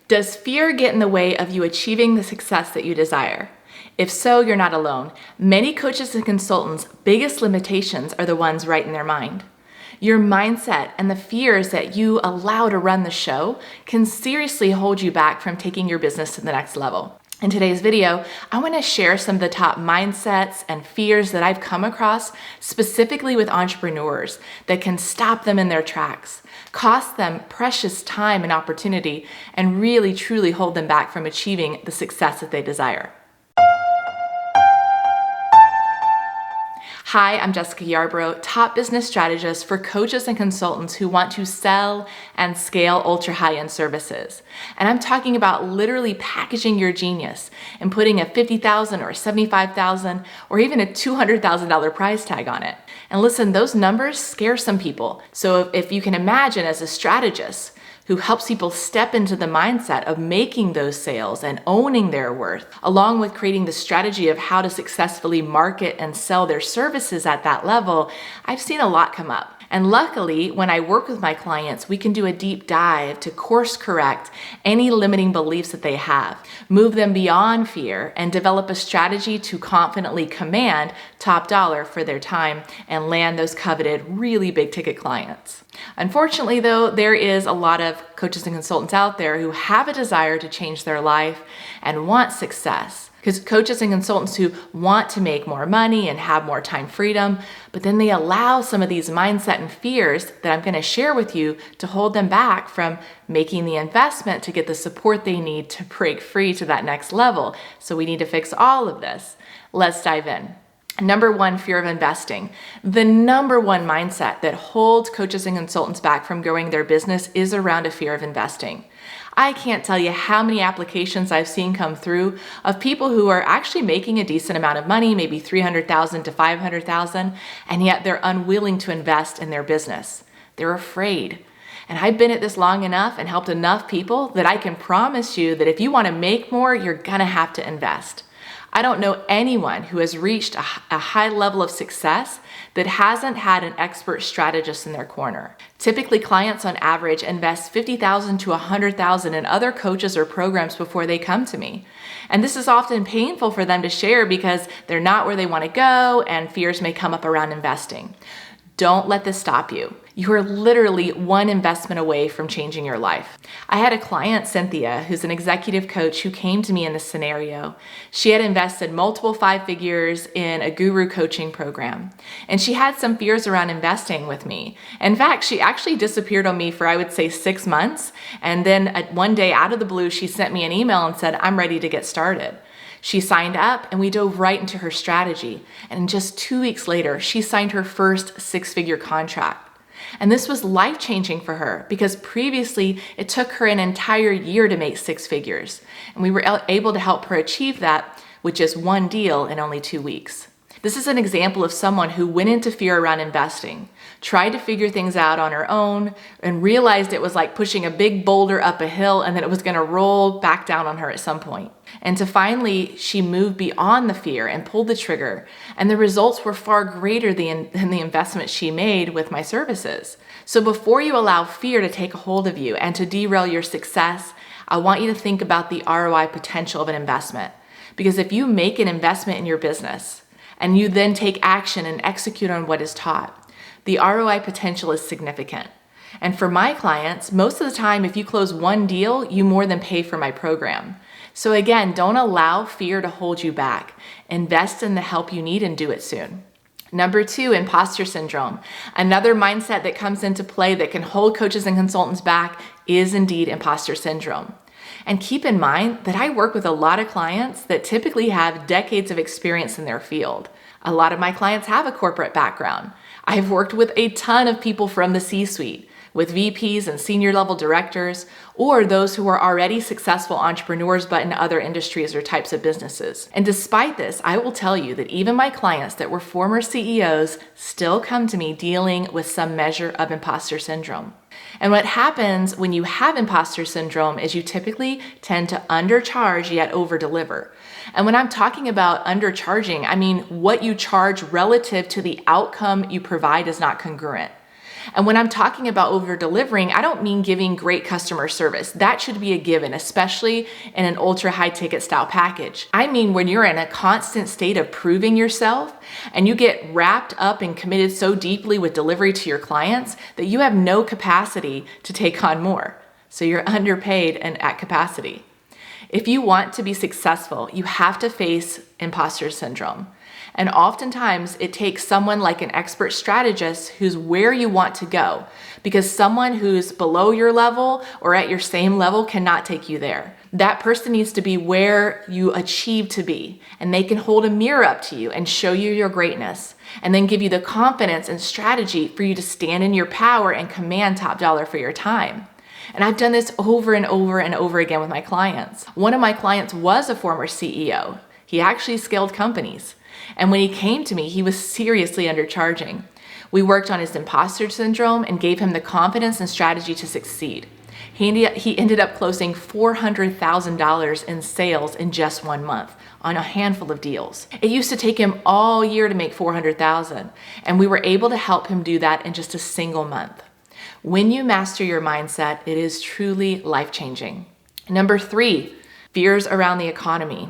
Does fear get in the way of you achieving the success that you desire? If so, you're not alone. Many coaches and consultants' biggest limitations are the ones right in their mind. Your mindset and the fears that you allow to run the show can seriously hold you back from taking your business to the next level. In today's video, I want to share some of the top mindsets and fears that I've come across specifically with entrepreneurs that can stop them in their tracks, cost them precious time and opportunity, and really truly hold them back from achieving the success that they desire. Hi, I'm Jessica Yarbrough, top business strategist for coaches and consultants who want to sell and scale ultra high-end services. And I'm talking about literally packaging your genius and putting a $50,000 or $75,000 or even a $200,000 price tag on it. And listen, those numbers scare some people. So if you can imagine as a strategist who helps people step into the mindset of making those sales and owning their worth, along with creating the strategy of how to successfully market and sell their services at that level, I've seen a lot come up. And luckily, when I work with my clients, we can do a deep dive to course correct any limiting beliefs that they have, move them beyond fear, and develop a strategy to confidently command top dollar for their time and land those coveted, really big ticket clients. Unfortunately, though, there is a lot of coaches and consultants out there who have a desire to change their life and want success. Because coaches and consultants who want to make more money and have more time freedom, but then they allow some of these mindset and fears that I'm going to share with you to hold them back from making the investment to get the support they need to break free to that next level. So we need to fix all of this. Let's dive in. Number one, fear of investing. The number one mindset that holds coaches and consultants back from growing their business is around a fear of investing. I can't tell you how many applications I've seen come through of people who are actually making a decent amount of money, maybe $300,000 to $500,000, and yet they're unwilling to invest in their business. They're afraid. And I've been at this long enough and helped enough people that I can promise you that if you want to make more, you're gonna have to invest. I don't know anyone who has reached a high level of success that hasn't had an expert strategist in their corner. Typically, clients on average invest $50,000 to $100,000 in other coaches or programs before they come to me. And this is often painful for them to share because they're not where they want to go and fears may come up around investing. Don't let this stop you. You are literally one investment away from changing your life. I had a client, Cynthia, who's an executive coach who came to me in this scenario. She had invested multiple 5 figures in a guru coaching program, and she had some fears around investing with me. In fact, she actually disappeared on me for, I would say, 6 months. And then one day out of the blue, she sent me an email and said, "I'm ready to get started." She signed up and we dove right into her strategy. And just 2 weeks later, she signed her first 6-figure contract. And this was life-changing for her because previously it took her an entire year to make 6 figures. And we were able to help her achieve that with just one deal in only 2 weeks. This is an example of someone who went into fear around investing, tried to figure things out on her own, and realized it was like pushing a big boulder up a hill and that it was going to roll back down on her at some point. And to finally, she moved beyond the fear and pulled the trigger. And the results were far greater than the investment she made with my services. So before you allow fear to take a hold of you and to derail your success, I want you to think about the ROI potential of an investment. Because if you make an investment in your business and you then take action and execute on what is taught, the ROI potential is significant. And for my clients, most of the time, if you close one deal, you more than pay for my program. So again, don't allow fear to hold you back. Invest in the help you need and do it soon. Number 2, imposter syndrome. Another mindset that comes into play that can hold coaches and consultants back is indeed imposter syndrome. And keep in mind that I work with a lot of clients that typically have decades of experience in their field. A lot of my clients have a corporate background. I've worked with a ton of people from the C-suite, with VPs and senior level directors, or those who are already successful entrepreneurs but in other industries or types of businesses. And despite this, I will tell you that even my clients that were former CEOs still come to me dealing with some measure of imposter syndrome. And what happens when you have imposter syndrome is you typically tend to undercharge yet over-deliver. And when I'm talking about undercharging, I mean what you charge relative to the outcome you provide is not congruent. And when I'm talking about over delivering, I don't mean giving great customer service. That should be a given, especially in an ultra high ticket style package. I mean when you're in a constant state of proving yourself and you get wrapped up and committed so deeply with delivery to your clients that you have no capacity to take on more. So you're underpaid and at capacity. If you want to be successful, you have to face imposter syndrome. And oftentimes it takes someone like an expert strategist who's where you want to go, because someone who's below your level or at your same level cannot take you there. That person needs to be where you achieve to be, and they can hold a mirror up to you and show you your greatness, and then give you the confidence and strategy for you to stand in your power and command top dollar for your time. And I've done this over and over and over again with my clients. One of my clients was a former CEO. He actually scaled companies. And when he came to me, he was seriously undercharging. We worked on his imposter syndrome and gave him the confidence and strategy to succeed. He ended up closing $400,000 in sales in just 1 month on a handful of deals. It used to take him all year to make $400,000, and we were able to help him do that in just a single month. When you master your mindset, it is truly life-changing. Number 3, fears around the economy.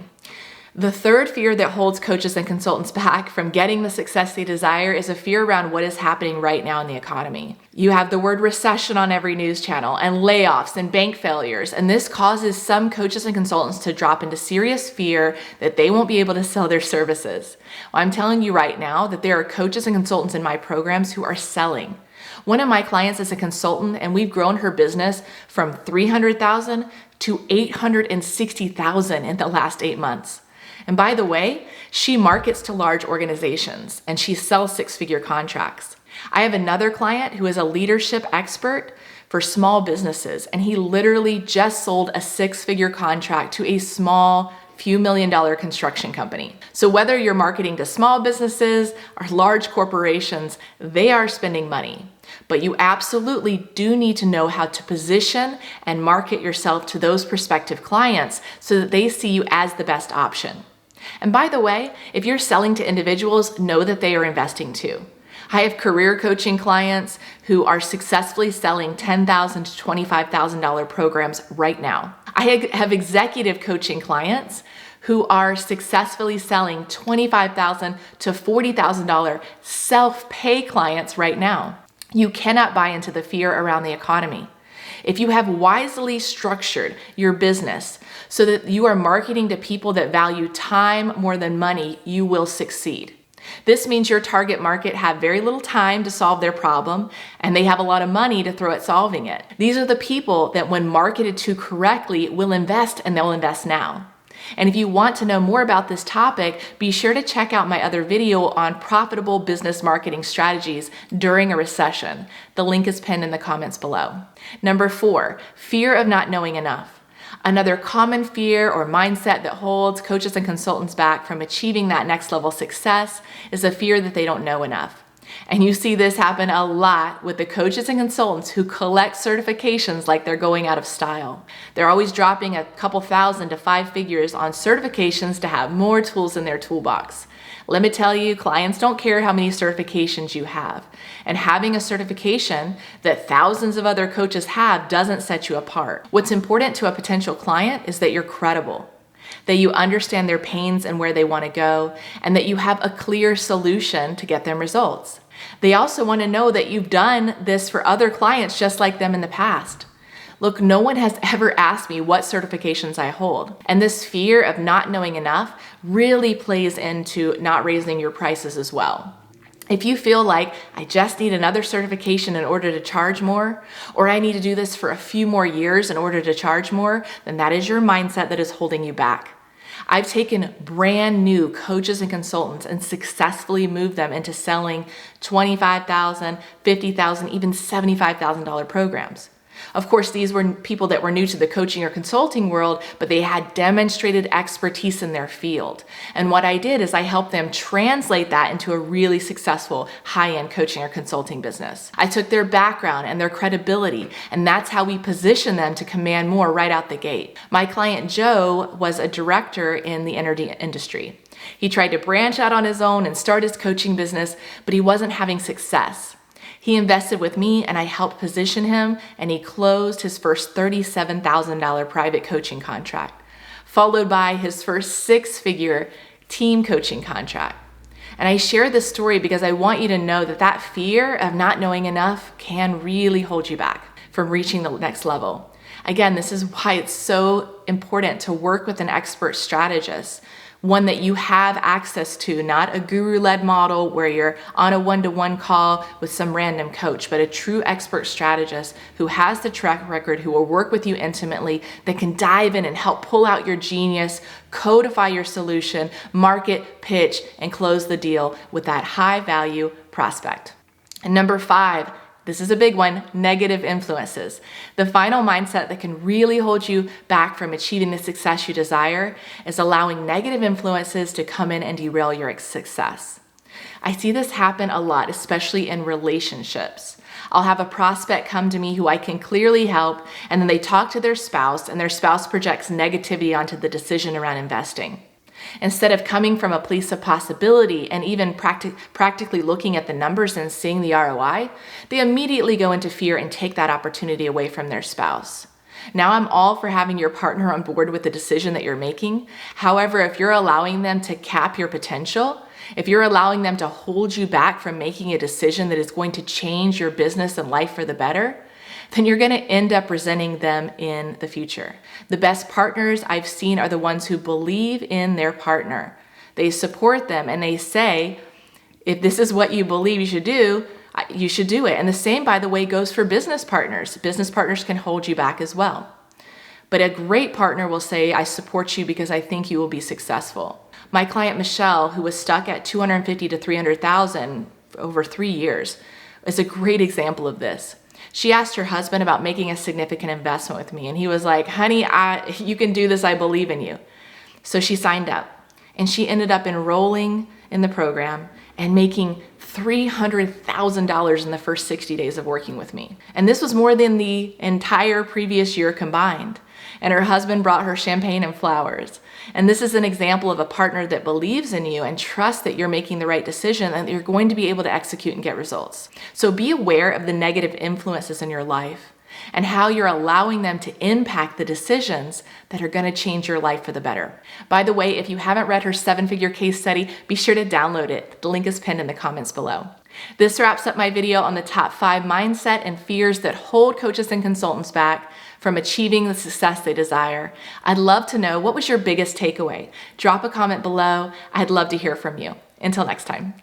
The third fear that holds coaches and consultants back from getting the success they desire is a fear around what is happening right now in the economy. You have the word recession on every news channel and layoffs and bank failures, and this causes some coaches and consultants to drop into serious fear that they won't be able to sell their services. Well, I'm telling you right now that there are coaches and consultants in my programs who are selling. One of my clients is a consultant, and we've grown her business from $300,000 to $860,000 in the last 8 months. And by the way, she markets to large organizations and she sells 6-figure contracts. I have another client who is a leadership expert for small businesses, and he literally just sold a 6-figure contract to a small few $1,000,000 construction company. So whether you're marketing to small businesses or large corporations, they are spending money. But you absolutely do need to know how to position and market yourself to those prospective clients so that they see you as the best option. And by the way, if you're selling to individuals, know that they are investing too. I have career coaching clients who are successfully selling $10,000 to $25,000 programs right now. I have executive coaching clients who are successfully selling $25,000 to $40,000 self-pay clients right now. You cannot buy into the fear around the economy. If you have wisely structured your business so that you are marketing to people that value time more than money, you will succeed. This means your target market have very little time to solve their problem, and they have a lot of money to throw at solving it. These are the people that when marketed to correctly will invest, and they'll invest now. And if you want to know more about this topic, be sure to check out my other video on profitable business marketing strategies during a recession. The link is pinned in the comments below. Number 4, fear of not knowing enough. Another common fear or mindset that holds coaches and consultants back from achieving that next level success is a fear that they don't know enough. And you see this happen a lot with the coaches and consultants who collect certifications like they're going out of style. They're always dropping a couple thousand to 5 figures on certifications to have more tools in their toolbox. Let me tell you, clients don't care how many certifications you have. And having a certification that thousands of other coaches have doesn't set you apart. What's important to a potential client is that you're credible, that you understand their pains and where they want to go, and that you have a clear solution to get them results. They also want to know that you've done this for other clients just like them in the past. Look, no one has ever asked me what certifications I hold. And this fear of not knowing enough really plays into not raising your prices as well. If you feel like I just need another certification in order to charge more, or I need to do this for a few more years in order to charge more, then that is your mindset that is holding you back. I've taken brand new coaches and consultants and successfully moved them into selling $25,000, $50,000, even $75,000 programs. Of course, these were people that were new to the coaching or consulting world, but they had demonstrated expertise in their field. And what I did is I helped them translate that into a really successful high-end coaching or consulting business. I took their background and their credibility, and that's how we position them to command more right out the gate. My client Joe was a director in the energy industry. He tried to branch out on his own and start his coaching business, but he wasn't having success. He invested with me and I helped position him, and he closed his first $37,000 private coaching contract, followed by his first six-figure team coaching contract. And I share this story because I want you to know that that fear of not knowing enough can really hold you back from reaching the next level. Again, this is why it's so important to work with an expert strategist, one that you have access to, not a guru-led model where you're on a one-to-one call with some random coach, but a true expert strategist who has the track record, who will work with you intimately, that can dive in and help pull out your genius, codify your solution, market, pitch, and close the deal with that high-value prospect. And number 5, this is a big one, negative influences. The final mindset that can really hold you back from achieving the success you desire is allowing negative influences to come in and derail your success. I see this happen a lot, especially in relationships. I'll have a prospect come to me who I can clearly help, and then they talk to their spouse, and their spouse projects negativity onto the decision around investing. Instead of coming from a place of possibility and even practically looking at the numbers and seeing the ROI, they immediately go into fear and take that opportunity away from their spouse. Now, I'm all for having your partner on board with the decision that you're making. However, if you're allowing them to cap your potential, if you're allowing them to hold you back from making a decision that is going to change your business and life for the better, then you're going to end up resenting them in the future. The best partners I've seen are the ones who believe in their partner. They support them and they say, if this is what you believe you should do it. And the same, by the way, goes for business partners. Business partners can hold you back as well. But a great partner will say, I support you because I think you will be successful. My client, Michelle, who was stuck at $250,000 to $300,000 over 3 years, is a great example of this. She asked her husband about making a significant investment with me, and he was like, honey, you can do this, I believe in you. So she signed up, and she ended up enrolling in the program and making $300,000 in the first 60 days of working with me. And this was more than the entire previous year combined. And her husband brought her champagne and flowers. And this is an example of a partner that believes in you and trusts that you're making the right decision and that you're going to be able to execute and get results. So be aware of the negative influences in your life and how you're allowing them to impact the decisions that are going to change your life for the better. By the way, if you haven't read her 7-figure case study, be sure to download it. The link is pinned in the comments below. This wraps up my video on the top 5 mindset and fears that hold coaches and consultants back from achieving the success they desire. I'd love to know, what was your biggest takeaway? Drop a comment below. I'd love to hear from you. Until next time.